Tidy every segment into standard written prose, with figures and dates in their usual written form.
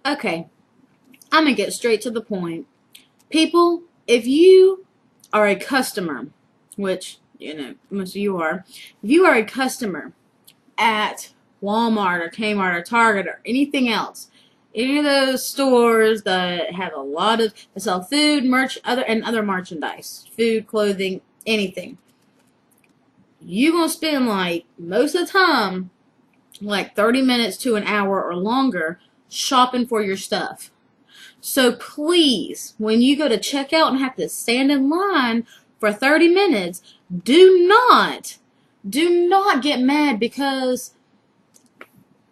Okay, I'm gonna get straight to the point. People, if you are a customer, which, most of you are, if you are a customer at Walmart or Kmart or Target or anything else, any of those stores that have a lot of, that sell food, other merchandise, food, clothing, anything, you gonna spend like most of the time, like 30 minutes to an hour or longer shopping for your stuff. So please, when you go to check out and have to stand in line for 30 minutes, do not get mad because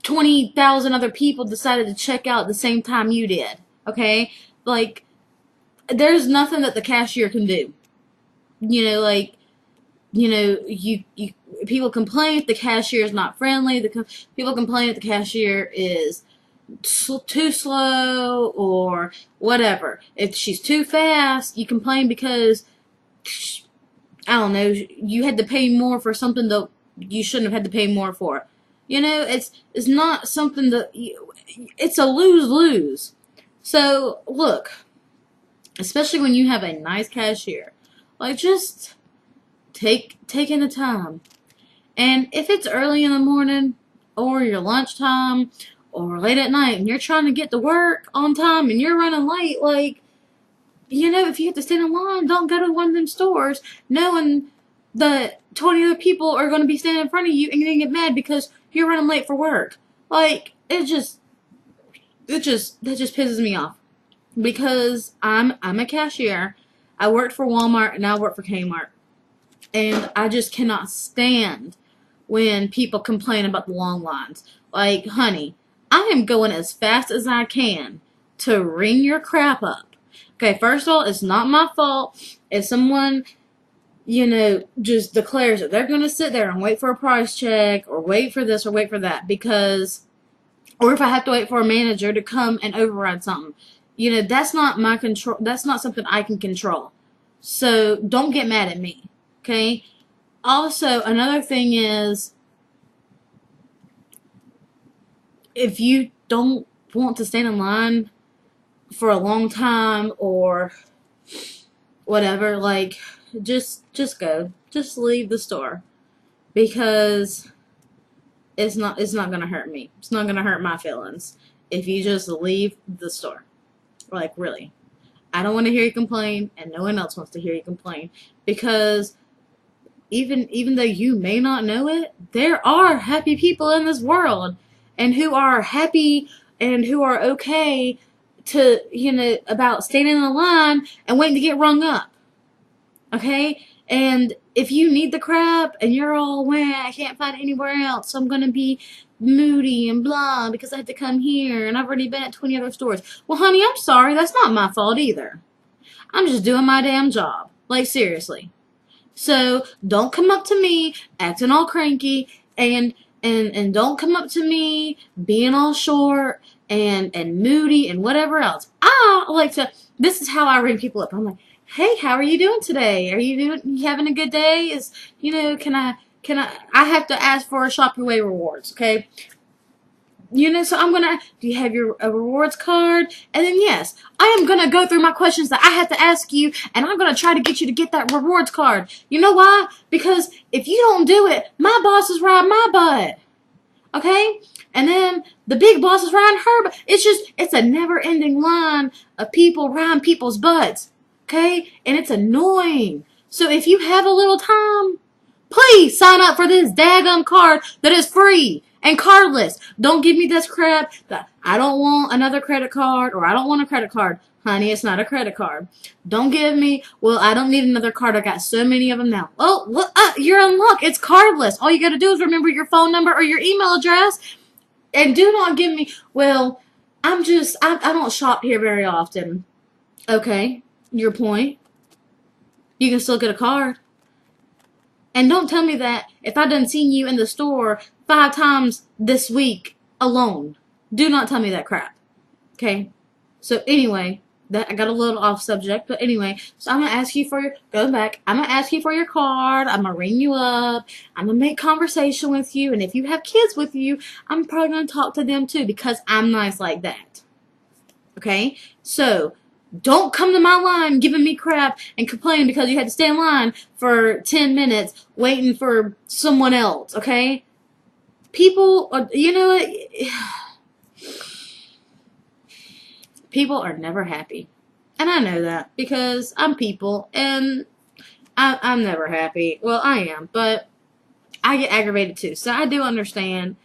20,000 other people decided to check out at the same time you did. Okay? Like, there's nothing that the cashier can do. You people complain if the cashier is not friendly. People complain if the cashier is too slow or whatever. If she's too fast, you complain because, I don't know, you had to pay more for something that you shouldn't have had to pay more for. It's not something that it's a lose-lose. So look, especially when you have a nice cashier, like, just take in the time. And if it's early in the morning or your lunchtime or late at night and you're trying to get to work on time and you're running late, like, if you have to stand in line, don't go to one of them stores knowing that 20 other people are going to be standing in front of you and you're going to get mad because you're running late for work. Like, that just pisses me off. Because I'm a cashier. I worked for Walmart and now I work for Kmart. And I just cannot stand when people complain about the long lines. Like, honey, I am going as fast as I can to ring your crap up. Okay, first of all, it's not my fault if someone, just declares that they're going to sit there and wait for a price check or wait for this or wait for that or if I have to wait for a manager to come and override something. That's not my control. That's not something I can control. So don't get mad at me, okay? Also, another thing is, if you don't want to stand in line for a long time or whatever, like, just go. Just leave the store. Because it's not gonna hurt me. It's not gonna hurt my feelings if you just leave the store. Like, really. I don't want to hear you complain, and no one else wants to hear you complain. Because even though you may not know it, there are happy people in this world, and who are happy and who are okay to, about standing in the line and waiting to get rung up. Okay? And if you need the crap and you're all, well, I can't find it anywhere else, so I'm going to be moody and blah because I had to come here and I've already been at 20 other stores. Well, honey, I'm sorry. That's not my fault either. I'm just doing my damn job. Like, seriously. So don't come up to me acting all cranky and don't come up to me being all short and moody and whatever else. This is how I ring people up. I'm like, hey, how are you doing today? You having a good day? I have to ask for a Shop Your Way rewards, okay? So I'm gonna, do you have a rewards card? And then, yes, I am gonna go through my questions that I have to ask you, and I'm gonna try to get you to get that rewards card. You know why? Because if you don't do it, my boss is riding my butt. Okay? And then the big boss is riding her butt. It's a never-ending line of people riding people's butts. Okay? And it's annoying. So if you have a little time, please sign up for this daggum card that is free and cardless. Don't give me this crap that I don't want another credit card or I don't want a credit card. Honey, it's not a credit card. Don't give me, well, I don't need another card. I got so many of them now. Oh, look, you're in luck. It's cardless. All you got to do is remember your phone number or your email address. And do not give me, well, I don't shop here very often. Okay, your point. You can still get a card. And don't tell me that if I done seen you in the store 5 times this week alone. Do not tell me that crap. Okay? So anyway, I got a little off subject, but anyway, so I'm going to ask you for I'm going to ask you for your card. I'm going to ring you up. I'm going to make conversation with you. And if you have kids with you, I'm probably going to talk to them too because I'm nice like that. Okay? So, don't come to my line giving me crap and complaining because you had to stay in line for 10 minutes waiting for someone else, okay? People are, you know what? People are never happy. And I know that because I'm people and I'm never happy. Well, I am, but I get aggravated too. So I do understand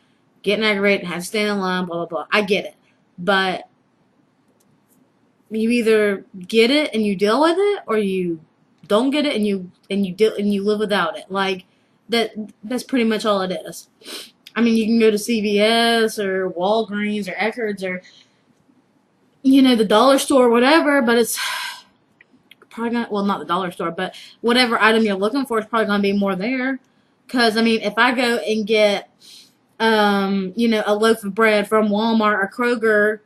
getting aggravated and have to stand in line, blah, blah, blah. I get it. But you either get it and you deal with it, or you don't get it and you live without it. Like that's pretty much all it is. I mean, you can go to CVS or Walgreens or Eckerd's or the dollar store or whatever, but it's probably gonna, well, not the dollar store, but whatever item you're looking for is probably gonna be more there. Because I mean, if I go and get a loaf of bread from Walmart or Kroger,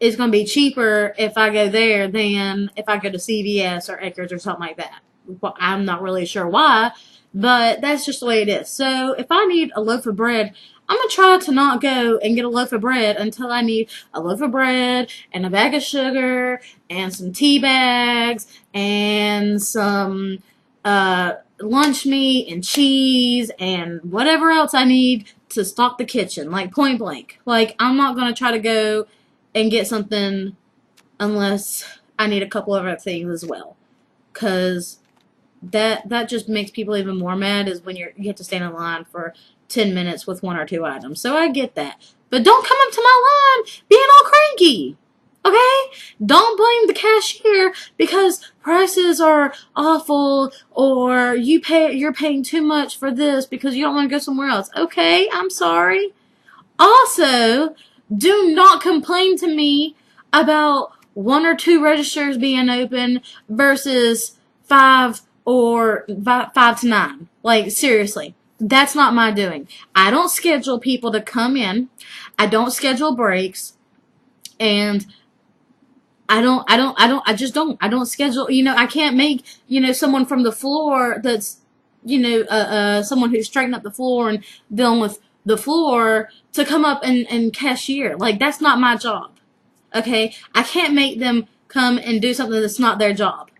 it's going to be cheaper if I go there than if I go to CVS or Eckerd's or something like that. Well, I'm not really sure why, but that's just the way it is. So if I need a loaf of bread, I'm going to try to not go and get a loaf of bread until I need a loaf of bread and a bag of sugar and some tea bags and some lunch meat and cheese and whatever else I need to stock the kitchen, like point blank. Like, I'm not going to try to go and get something unless I need a couple of other things as well. Because that just makes people even more mad is when you have to stand in line for 10 minutes with one or two items. So I get that. But don't come up to my line being all cranky. Okay? Don't blame the cashier because prices are awful or you're paying too much for this because you don't want to go somewhere else. Okay, I'm sorry. Also, do not complain to me about one or two registers being open versus five to nine. Like, seriously. That's not my doing. I don't schedule people to come in. I don't schedule breaks. And I just don't. I don't schedule, I can't make, someone from the floor that's, someone who's straightening up the floor and dealing with the floor to come up and cashier. Like, that's not my job. Okay? I can't make them come and do something that's not their job.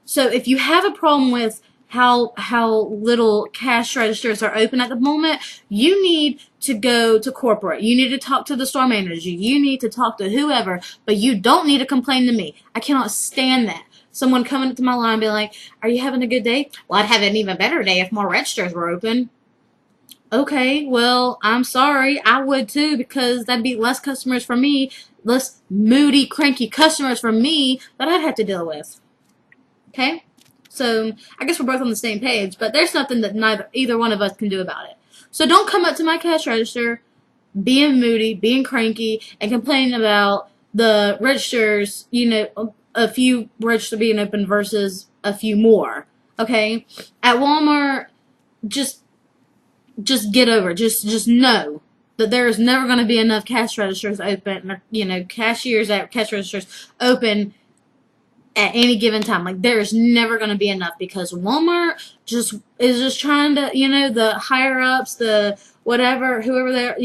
So if you have a problem with how little cash registers are open at the moment, you need to go to corporate. You need to talk to the store manager. You need to talk to whoever, but you don't need to complain to me. I cannot stand that. Someone coming up to my line and being like, "Are you having a good day?" "Well, I'd have an even better day if more registers were open." Okay, well, I'm sorry. I would too, because that'd be less customers for me, less moody, cranky customers for me that I'd have to deal with. Okay? So I guess we're both on the same page, but there's nothing that either one of us can do about it. So don't come up to my cash register being moody, being cranky, and complaining about the registers, a few registers being open versus a few more. Okay? At Walmart, just get over it. Just know that there is never going to be enough cash registers open, cashiers at cash registers open at any given time. Like, there is never going to be enough because Walmart is just trying to, the higher ups, the whatever, whoever they're,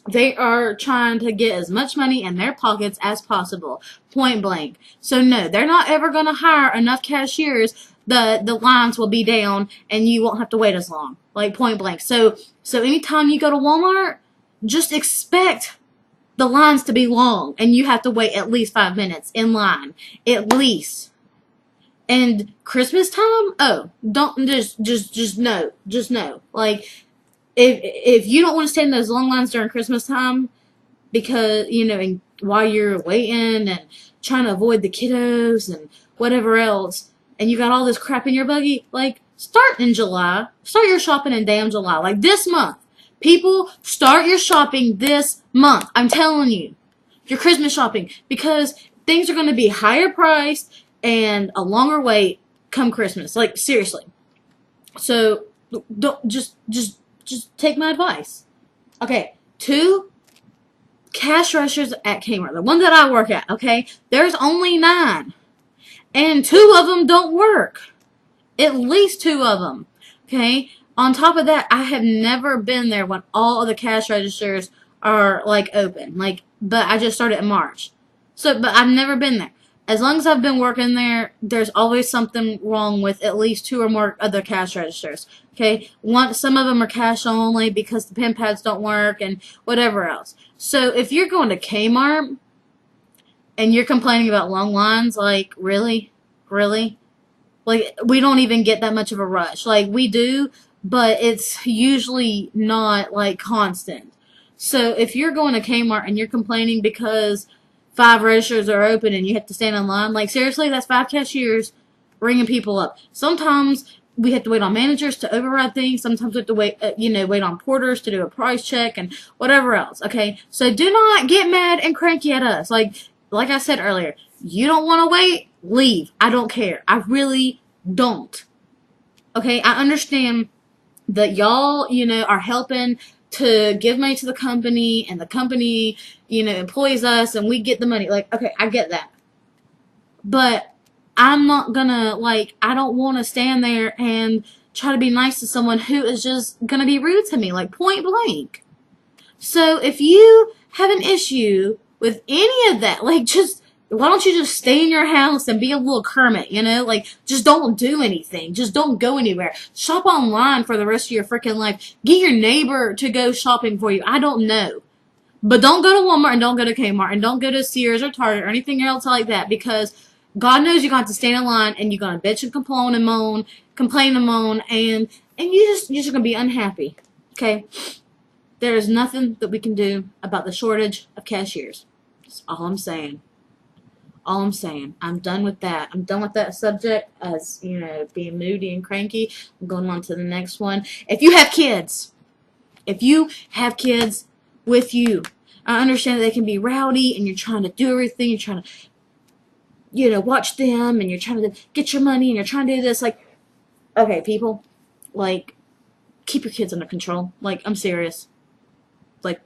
they are trying to get as much money in their pockets as possible. Point blank. So no, they're not ever going to hire enough cashiers. The lines will be down and you won't have to wait as long. Like, point blank. So anytime you go to Walmart, just expect the lines to be long and you have to wait at least 5 minutes in line. At least. And Christmas time? Oh, don't just know. Just know. Like, if you don't want to stand in those long lines during Christmas time because, and while you're waiting and trying to avoid the kiddos and whatever else, and you got all this crap in your buggy, like, start in July. Start your shopping in damn July. Like, this month. People, start your shopping this month. I'm telling you. Your Christmas shopping. Because things are going to be higher priced and a longer wait come Christmas. Like, seriously. So, don't, just take my advice. Okay, 2 cash registers at Kmart. The one that I work at, okay? There's only 9. And 2 of them don't work. At least 2 of them. Okay? On top of that, I have never been there when all of the cash registers are, like, open. Like, but I just started in March. So, but I've never been there. As long as I've been working there, there's always something wrong with at least 2 or more other cash registers. Okay, some of them are cash only because the pin pads don't work and whatever else. So if you're going to Kmart and you're complaining about long lines, like really, like we don't even get that much of a rush. Like we do, but it's usually not like constant. So if you're going to Kmart and you're complaining because 5 registers are open and you have to stand in line, like seriously, that's 5 cashiers ringing people up. Sometimes we have to wait on managers to override things. Sometimes we have to wait, wait on porters to do a price check and whatever else. Okay, so do not get mad and cranky at us. Like I said earlier, you don't want to wait, leave. I don't care. I really don't. Okay, I understand that y'all, are helping to give money to the company, and the company, employs us, and we get the money. Like, okay, I get that. But I'm not gonna, I don't want to stand there and try to be nice to someone who is just gonna be rude to me, like, point blank. So, if you have an issue with any of that, why don't you just stay in your house and be a little Kermit, just don't do anything. Just don't go anywhere. Shop online for the rest of your freaking life. Get your neighbor to go shopping for you. I don't know. But don't go to Walmart and don't go to Kmart and don't go to Sears or Target or anything else like that, because God knows you're going to have to stand in line and you're going to bitch and complain and moan, and you're just going to be unhappy. Okay? There is nothing that we can do about the shortage of cashiers. That's all I'm saying. All I'm saying. I'm done with that. I'm done with that subject as, being moody and cranky. I'm going on to the next one. If you have kids with you, I understand that they can be rowdy and you're trying to do everything. You're trying to, watch them, and you're trying to get your money, and you're trying to do this. Like, okay, people, keep your kids under control. I'm serious.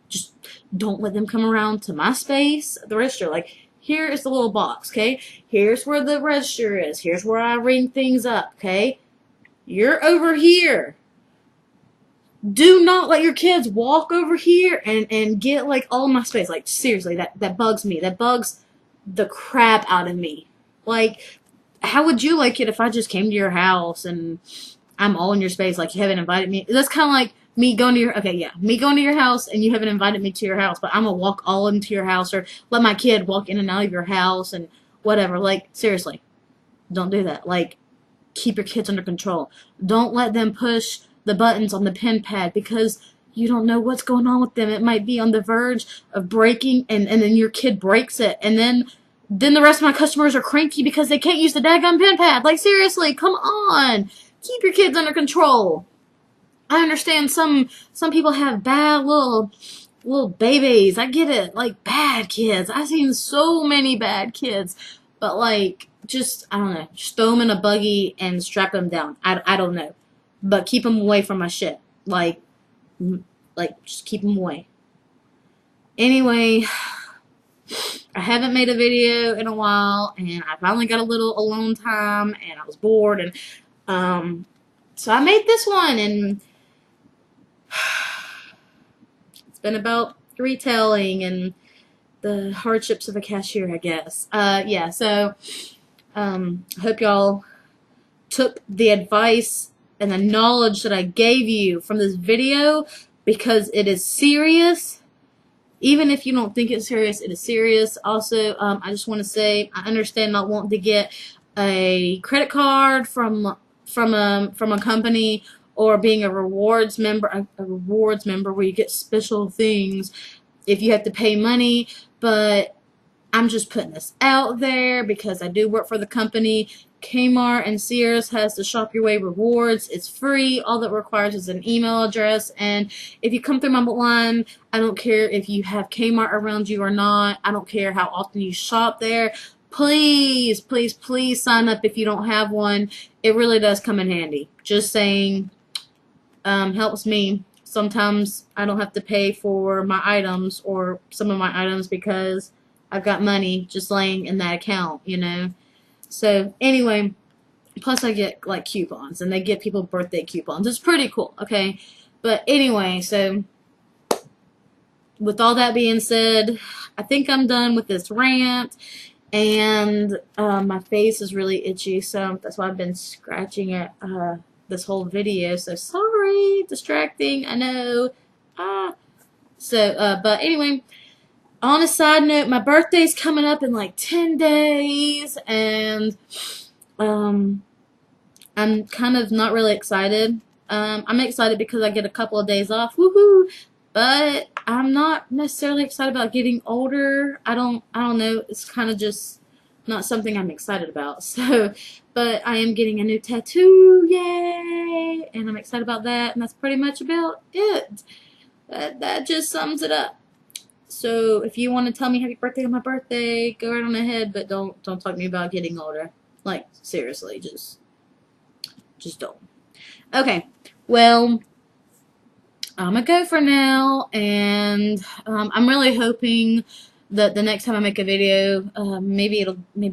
Just don't let them come around to my space, the register. Here is the little box, okay? Here's where the register is. Here's where I ring things up, okay? You're over here. Do not let your kids walk over here and get, all my space. Seriously, that bugs me. That bugs the crap out of me. How would you like it if I just came to your house and I'm all in your space, you haven't invited me? That's kind of like me going to your house and you haven't invited me to your house, but I'm going to walk all into your house, or let my kid walk in and out of your house and whatever. Seriously, don't do that. Keep your kids under control. Don't let them push the buttons on the pin pad, because you don't know what's going on with them. It might be on the verge of breaking, and then your kid breaks it, and then the rest of my customers are cranky because they can't use the daggone pin pad. Seriously, come on. Keep your kids under control. I understand some people have bad little babies. I get it. Bad kids. I've seen so many bad kids. But I don't know. Just throw them in a buggy and strap them down. I don't know. But keep them away from my shit. Just keep them away. Anyway, I haven't made a video in a while, and I finally got a little alone time, and I was bored, and so I made this one, and it's been about retailing and the hardships of a cashier, I guess. Yeah, so I hope y'all took the advice and the knowledge that I gave you from this video, because it is serious. Even if you don't think it's serious, it is serious. Also, I just want to say, I understand not wanting to get a credit card from a company, or being a rewards member where you get special things if you have to pay money. But I'm just putting this out there because I do work for the company. Kmart and Sears has the Shop Your Way rewards. It's free. All that requires is an email address. And if you come through my line, I don't care if you have Kmart around you or not. I don't care how often you shop there. Please, please, please sign up if you don't have one. It really does come in handy. Just saying, helps me. Sometimes I don't have to pay for my items, or some of my items, because I've got money just laying in that account, So anyway, plus I get coupons, and they give people birthday coupons. It's pretty cool, okay? But anyway, so with all that being said, I think I'm done with this rant. And my face is really itchy, so that's why I've been scratching it this whole video. So sorry, distracting, I know. But anyway, on a side note, my birthday's coming up in like 10 days, and I'm kind of not really excited. I'm excited because I get a couple of days off, woohoo! But I'm not necessarily excited about getting older. I don't know. It's kind of just not something I'm excited about. So, but I am getting a new tattoo, yay! And I'm excited about that. And that's pretty much about it. That just sums it up. So if you want to tell me happy birthday on my birthday, go right on ahead. But don't talk to me about getting older. Like seriously, just don't. Okay. Well, I'm gonna go for now, and I'm really hoping that the next time I make a video, maybe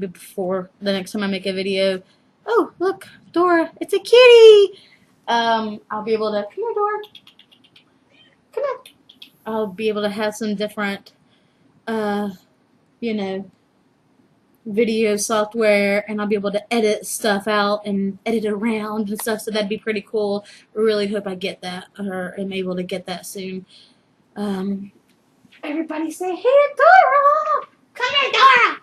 before the next time I make a video. Oh, look, Dora, it's a kitty. I'll be able to come here, Dora. Come here. I'll be able to have some different, you know, video software, and I'll be able to edit stuff out and edit around and stuff, so that'd be pretty cool. I really hope I get that, or am able to get that soon. Everybody say, hey, Dora! Come here, Dora!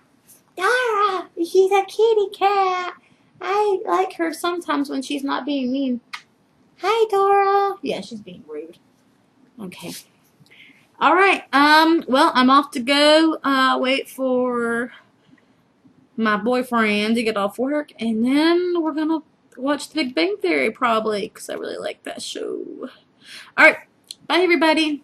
Dora! She's a kitty cat. I like her sometimes when she's not being mean. Hi, Dora. Yeah, she's being rude. Okay. Alright, well, I'm off to go, wait for my boyfriend to get off work, and then we're gonna watch The Big Bang Theory probably, because I really like that show. Alright, bye everybody.